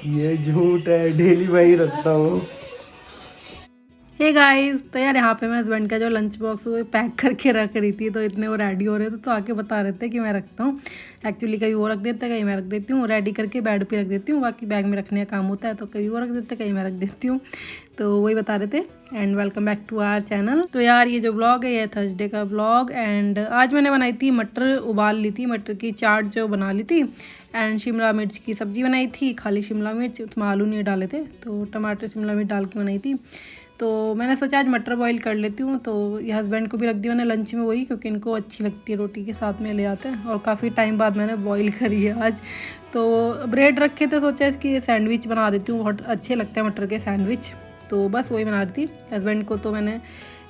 ये झूठ है, डेली वही रखता हूँ। हे गाइस, तो यार यहाँ पे मैं हस्बैंड का जो लंच बॉक्स वो पैक करके रख रही थी, तो इतने वो रेडी हो रहे थे तो आके बता रहे थे कि मैं रखता हूँ। एक्चुअली कभी वो रख देते हैं, कहीं मैं रख देती हूँ, रेडी करके बेड पे रख देती हूँ। बाकी बैग में रखने का काम होता है तो कभी वो रख देते हैं, कहीं मैं रख देती हूँ। तो वही बता रहे थे। And welcome back to our channel. तो यार ये जो ब्लॉग है ये थर्सडे का ब्लॉग। एंड आज मैंने बनाई थी मटर, उबाल ली थी मटर की चाट जो बना ली थी। एंड शिमला मिर्च की सब्ज़ी बनाई थी, खाली शिमला मिर्च, उसमें आलू नहीं डाले थे, तो टमाटर शिमला मिर्च डाल के बनाई थी। तो मैंने सोचा आज मटर बॉईल कर लेती हूँ, तो ये हस्बैंड को भी रख दी मैंने लंच में वही, क्योंकि इनको अच्छी लगती है, रोटी के साथ में ले आते हैं। और काफ़ी टाइम बाद मैंने बॉईल करी है आज। तो ब्रेड रखे थे, सोचा इसकी सैंडविच बना देती हूँ, बहुत अच्छे लगते हैं मटर के सैंडविच। तो बस वही बना रही थी। हस्बैंड को तो मैंने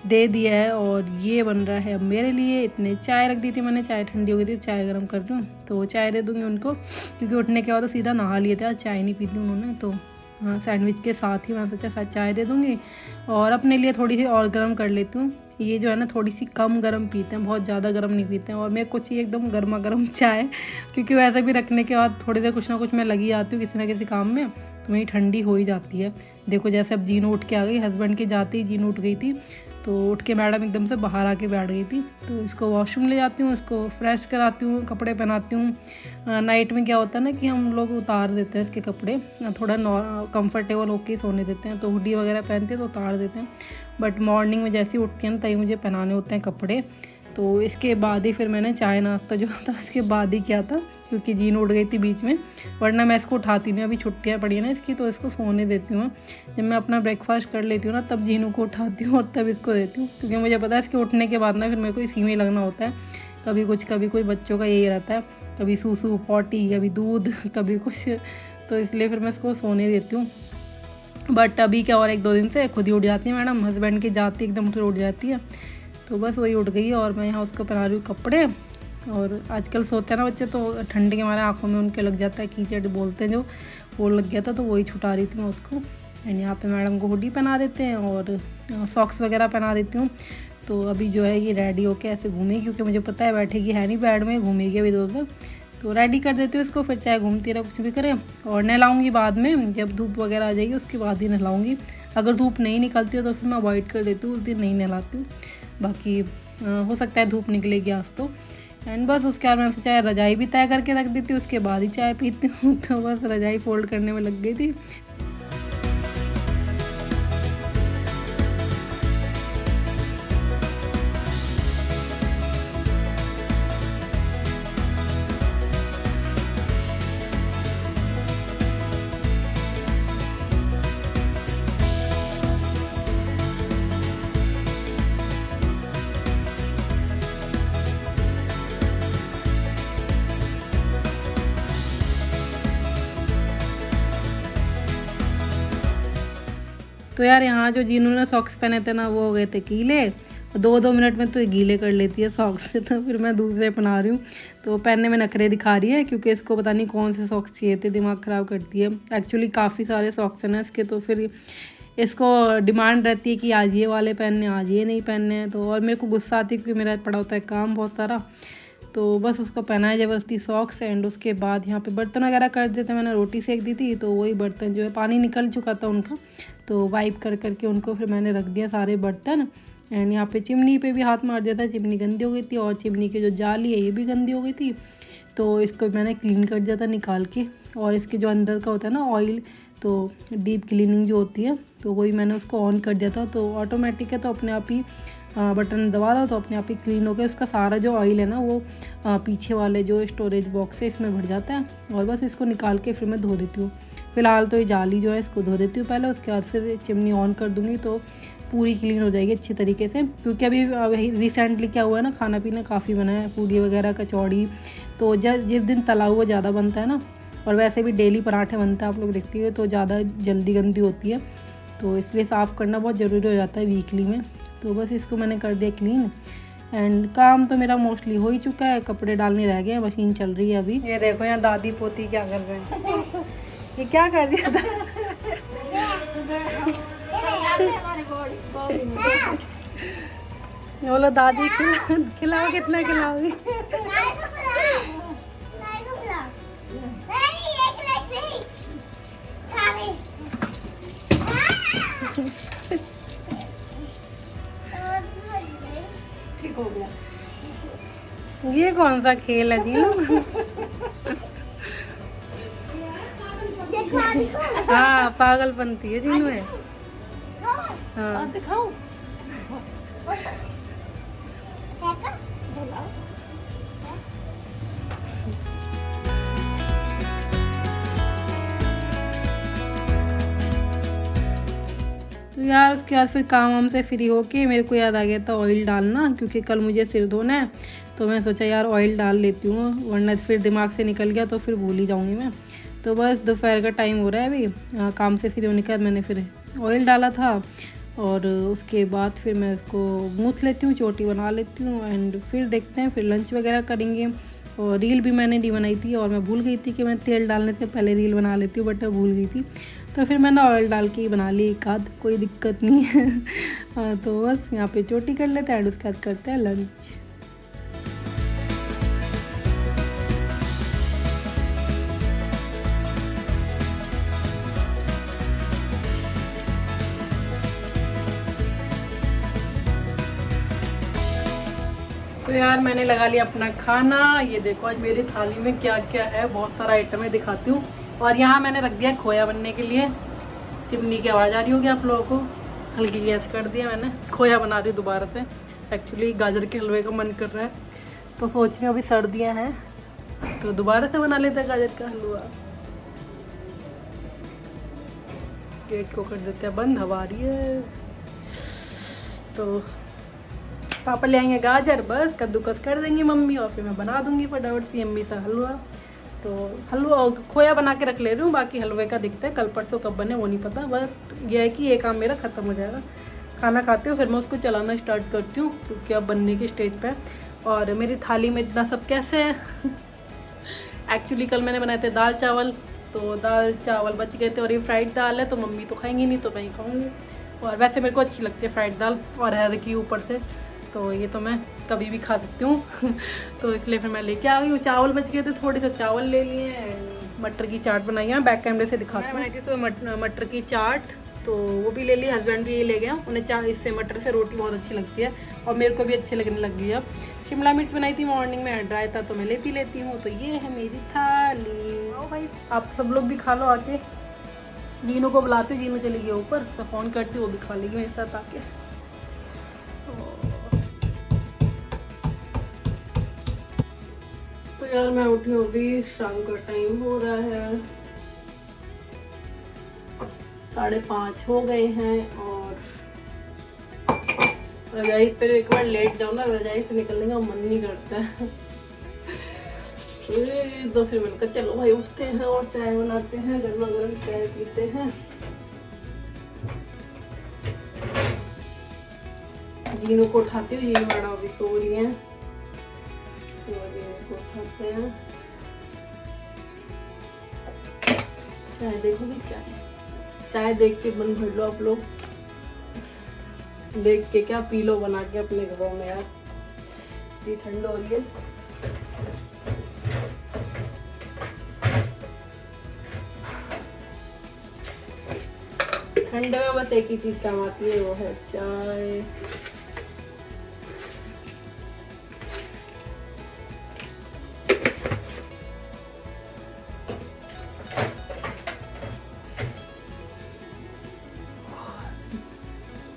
दे दिया है और ये बन रहा है अब मेरे लिए। इतने चाय रख दी थी मैंने, चाय ठंडी हो गई थी, चाय गर्म कर दूँ तो चाय दे दूँगी उनको, क्योंकि उठने के बाद तो सीधा नहा लिए थे, आज चाय नहीं पी थी उन्होंने। तो हाँ, सैंडविच के साथ ही मैं सोचा साथ चाय दे दूँगी और अपने लिए थोड़ी सी और गर्म कर लेती हूँ। ये जो है ना थोड़ी सी कम गर्म पीते हैं, बहुत ज़्यादा गर्म नहीं पीते हैं। और मेरे को चाहिए एकदम गर्मा गर्म चाय, क्योंकि वैसे भी रखने के बाद थोड़ी देर कुछ ना कुछ मैं लगी आती हूँ किसी ना किसी काम में, तो मेरी ठंडी हो ही जाती है। देखो जैसे अब जीनू उठ के आ गई, हस्बैंड के जाते ही जीनू उठ गई थी, तो उठ के मैडम एकदम से बाहर आके बैठ गई थी। तो इसको वॉशरूम ले जाती हूँ, इसको फ्रेश कराती हूँ, कपड़े पहनाती हूँ। नाइट में क्या होता है ना कि हम लोग उतार देते हैं इसके कपड़े, थोड़ा कंफर्टेबल होके सोने देते हैं, तो हुडी वगैरह पहनते हैं तो उतार देते हैं। बट मॉर्निंग में जैसे ही उठती हैं तभी मुझे पहनाने होते हैं कपड़े। तो इसके बाद ही फिर मैंने चाय नाश्ता जो था इसके बाद ही किया था, क्योंकि जीन उठ गई थी बीच में, वरना मैं इसको उठाती नहीं। अभी छुट्टियाँ पड़ी हैं ना इसकी, तो इसको सोने देती हूँ। जब मैं अपना ब्रेकफास्ट कर लेती हूँ ना, तब जीनू को उठाती हूँ और तब इसको देती हूँ, क्योंकि मुझे पता है इसके उठने के बाद ना फिर मेरे को इसी में लगना होता है। कभी कुछ बच्चों का यही रहता है, कभी सूसू पॉटी, कभी दूध, कभी कुछ। तो इसलिए फिर मैं इसको सोने देती हूँ। बट अभी क्या, और 1-2 दिन से खुद ही उठ जाती है मैडम, हस्बैंड की जाती एकदम फिर उठ जाती है। तो बस वही उठ गई और मैं यहाँ उसको पहना रही हूँ कपड़े। और आजकल सोते हैं ना बच्चे, तो ठंड के मारे आँखों में उनके लग जाता है, कीचड़ बोलते हैं जो, वो लग गया था, तो वही छुटा रही थी मैं उसको। एंड यहाँ पे मैडम को हुडी पहना देते हैं और सॉक्स वगैरह पहना देती हूँ। तो अभी जो है ये रेडी होके ऐसे घूमेगी, क्योंकि मुझे पता है बैठेगी है नहीं बेड में, घूमेगी अभी इधर उधर। तो रेडी कर देती हूँ इसको, फिर चाहे घूमती रहे कुछ भी करे। और नहलाऊँगी बाद में, जब धूप वगैरह आ जाएगी उसके बाद ही नहलाऊँगी। अगर धूप नहीं निकलती है तो फिर मैं अवॉइड कर देती हूँ, उस दिन नहीं नहलाती हूँ। बाकी हो सकता है धूप निकलेगी आज तो। एंड बस उसके बाद मैंने सोचा रजाई भी तय करके रख देती हूँ, उसके बाद ही चाय पीती हूँ। तो बस रजाई फोल्ड करने में लग गई थी। तो यार यहाँ जो जिन्होंने सॉक्स पहने थे ना, वो हो गए थे गीले। 2-2 मिनट में तो ये गीले कर लेती है सॉक्स से, तो फिर मैं दूसरे पहना रही हूँ। तो पहनने में नखरे दिखा रही है, क्योंकि इसको पता नहीं कौन से सॉक्स चाहिए थे, दिमाग ख़राब करती है। एक्चुअली काफ़ी सारे सॉक्स हैं ना इसके, तो फिर इसको डिमांड रहती है कि आज ये वाले पहनने, आज ये नहीं पहनने हैं। तो और मेरे को गुस्सा आती है, क्योंकि मेरा पड़ा होता है काम बहुत सारा। तो बस उसको पहना है ज़बरदस्ती सॉक्स। एंड उसके बाद यहाँ पे बर्तन वगैरह कर देते, मैंने रोटी सेक दी थी, तो वही बर्तन जो है पानी निकल चुका था उनका, तो वाइप कर करके उनको फिर मैंने रख दिया सारे बर्तन। एंड यहाँ पे चिमनी पे भी हाथ मार दिया था, चिमनी गंदी हो गई थी, और चिमनी की जो जाली है ये भी गंदी हो गई थी। तो इसको मैंने क्लीन कर दिया था निकाल के। और इसके जो अंदर का होता है ना ऑयल, तो डीप क्लीनिंग जो होती है, तो वही मैंने उसको ऑन कर दिया था। तो ऑटोमेटिक है, तो अपने आप ही बटन दबा दो तो अपने आप ही क्लीन हो गया। इसका सारा जो ऑयल है ना वो पीछे वाले जो स्टोरेज बॉक्स है इसमें भर जाता है। और बस इसको निकाल के फिर मैं धो देती हूँ। फ़िलहाल तो ये जाली जो है इसको धो देती हूँ पहले, उसके बाद फिर चिमनी ऑन कर दूँगी तो पूरी क्लीन हो जाएगी अच्छी तरीके से। क्योंकि अभी रिसेंटली क्या हुआ है ना, खाना पीना काफ़ी बना है, पूड़ी वगैरह कचौड़ी। तो जिस दिन तला हुआ ज़्यादा बनता है ना, और वैसे भी डेली पराठे बनता है आप लोग देखते हुए, तो ज़्यादा जल्दी गंदी होती है, तो इसलिए साफ़ करना बहुत ज़रूरी हो जाता है वीकली में। तो बस इसको मैंने कर दिया क्लीन। एंड काम तो मेरा मोस्टली हो ही चुका है, कपड़े डालने रह गए हैं, मशीन चल रही है अभी। ये देखो यहाँ दादी पोती क्या कर रहे हैं। ये क्या कर दिया था? बोलो दादी खिलाओ, कितना खिलाओगी? ठीक हो गया। ये कौन सा खेल है जीनू? हाँ पागलपंती है जीनू है। हाँ दिखाओ। तो यार उसके बाद फिर काम वाम से फ्री होके मेरे को याद आ गया था ऑयल डालना, क्योंकि कल मुझे सिर धोना है। तो मैं सोचा यार ऑयल डाल लेती हूँ, वरना फिर दिमाग से निकल गया तो फिर भूल ही जाऊँगी मैं। तो बस दोपहर का टाइम हो रहा है अभी, काम से फ्री होने के बाद मैंने फिर ऑयल डाला था। और उसके बाद फिर मैं इसको गूँथ लेती हूँ, चोटी बना लेती हूँ। एंड फिर देखते हैं, फिर लंच वगैरह करेंगे। और रील भी मैंने नहीं बनाई थी, और मैं भूल गई थी कि मैं तेल डालने से पहले रील बना लेती हूँ, बट मैं भूल गई थी। तो फिर मैंने ऑयल डाल के ही बना ली एक आध, कोई दिक्कत नहीं है। हाँ तो बस यहाँ पे चोटी कर लेते हैं एंड उसके बाद करते हैं लंच। तो यार मैंने लगा लिया अपना खाना। ये देखो आज मेरी थाली में क्या क्या है, बहुत सारा आइटम है, दिखाती हूँ। और यहाँ मैंने रख दिया खोया बनने के लिए। चिमनी की आवाज़ आ रही होगी आप लोगों को, हल्की गैस कर दिया मैंने। खोया बना दी दोबारा से। एक्चुअली गाजर के हलवे का मन कर रहा है, तो सोच रही हूँ अभी सर्दियाँ हैं तो दोबारा से बना लेते हैं गाजर का हलवा। गेट को कर देते हैं बंद, हवा आ रही है। तो पापा ले आएंगे गाजर, बस कद्दूकस कर देंगी मम्मी, और फिर मैं बना दूंगी फटाफट से यम्मी सा हलवा। तो हलवा खोया बना के रख ले रही हूँ, बाकी हलवे का दिखता है कल परसों कब बने वो नहीं पता। बट यह है कि ये काम मेरा ख़त्म हो जाएगा, खाना खाते हो फिर मैं उसको चलाना स्टार्ट करती हूँ, क्योंकि अब बनने की स्टेज पे। और मेरी थाली में इतना सब कैसे है? एक्चुअली कल मैंने बनाए थे दाल चावल, तो दाल चावल बच गए थे, और ये फ्राइड दाल है तो मम्मी तो खाएंगी नहीं, तो मैं ही खाऊँगी। और वैसे मेरे को अच्छी लगती है फ्राइड दाल, और हर की ऊपर से, तो ये तो मैं कभी भी खा सकती हूँ। तो इसलिए फिर मैं लेके आ गई हूँ। चावल बच गए थे, थोड़े से चावल ले लिए। मटर की चाट बनाई है, बैक कैमरे से दिखाती हूँ। बनाई थी मटर की चाट, तो वो भी ले ली। हस्बैंड भी ये ले गया, उन्हें इससे मटर से रोटी बहुत अच्छी लगती है, और मेरे को भी अच्छी लगने लग गई अब। शिमला मिर्च बनाई थी मॉर्निंग में, ड्राई था तो मैं लेती हूँ। तो ये है मेरी थाली। आओ भाई आप सब लोग भी खा लो आके। जीनू को बुलाती हूँ, जीनू चली गई ऊपर, तो फ़ोन करती हूँ, वो भी खा लेगी मेरे साथ आके। तो यार मैं उठी हूँ, अभी शाम का टाइम हो रहा है, 5:30 हो गए हैं। और रजाई पर एक बार लेट जाओ ना, रजाई से निकलने का मन नहीं करता है। तो फिर मैंने कहा चलो भाई उठते हैं और चाय बनाते हैं, गर्मा गर्म चाय पीते हैं। जीनू को उठाती हूँ, जीनू मैडम अभी सो रही है, तो जीनू को उठाते हैं। चाय देखोगी? चाय देख के मन भर लो आप लोग, देख के क्या पी लो बना के अपने घरों में यार, ये ठंड हो रही है। ठंड में बस एक ही चीज काम आती है, वो है चाय।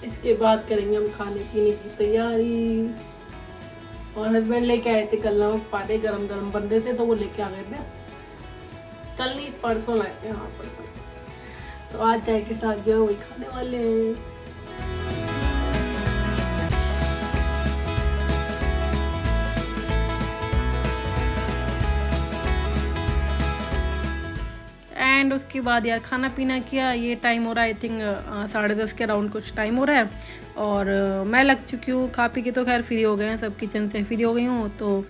इसके बाद करेंगे हम खाने पीने की तैयारी। और हस्बैंड लेके आए थे कल, हम पाने गरम गरम बन रहे थे तो वो लेके आ गए थे, कल नहीं परसों लाए थे। हाँ परसों। तो आज चाय के साथ जो है वही खाने वाले हैं। एंड उसके बाद यार खाना पीना किया। ये टाइम हो रहा है आई थिंक 10:30 के अराउंड कुछ टाइम हो रहा है। और मैं लग चुकी हूँ। खा पी के तो खैर फ्री हो गए हैं, सब किचन से फ्री हो गई हूँ। तो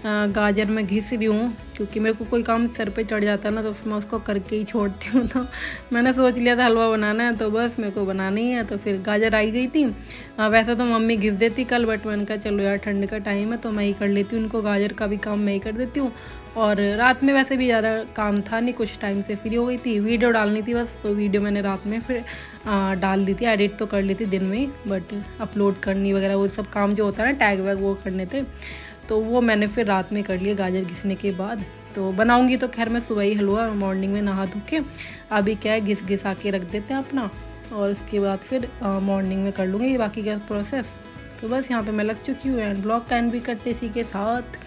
गाजर में घिस रही हूँ, क्योंकि मेरे को कोई काम सर पे चढ़ जाता है ना तो फिर मैं उसको करके ही छोड़ती हूँ। तो मैंने सोच लिया था हलवा बनाना है तो बस मेरे को बनाना ही है। तो फिर गाजर आई गई थी। वैसे तो मम्मी घिस देती कल, बट मैंने कहा चलो यार ठंड का टाइम है तो मैं ही कर लेती हूँ, उनको गाजर का भी काम मैं ही कर देती हूँ। और रात में वैसे भी ज़्यादा काम था नहीं, कुछ टाइम से फ्री हो गई थी। वीडियो डालनी थी बस, तो वीडियो मैंने रात में फिर डाल दी थी। एडिट तो कर ली थी दिन में ही, बट अपलोड करनी वगैरह वो सब काम जो होता है ना, टैग वैग वो करने थे, तो वो मैंने फिर रात में कर लिया गाजर घिसने के बाद। तो बनाऊंगी तो खैर मैं सुबह ही हलवा, मॉर्निंग में नहा धो के। अभी क्या है, घिस घिसा के रख देते हैं अपना, और उसके बाद फिर मॉर्निंग में कर लूँगी बाकी का प्रोसेस। तो बस यहाँ पे मैं लग चुकी हूँ एंड ब्लॉग का एंड भी करते इसी के साथ।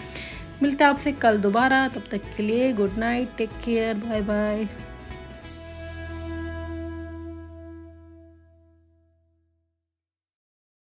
मिलते हैं आपसे कल दोबारा, तब तक के लिए good night, take care, bye bye.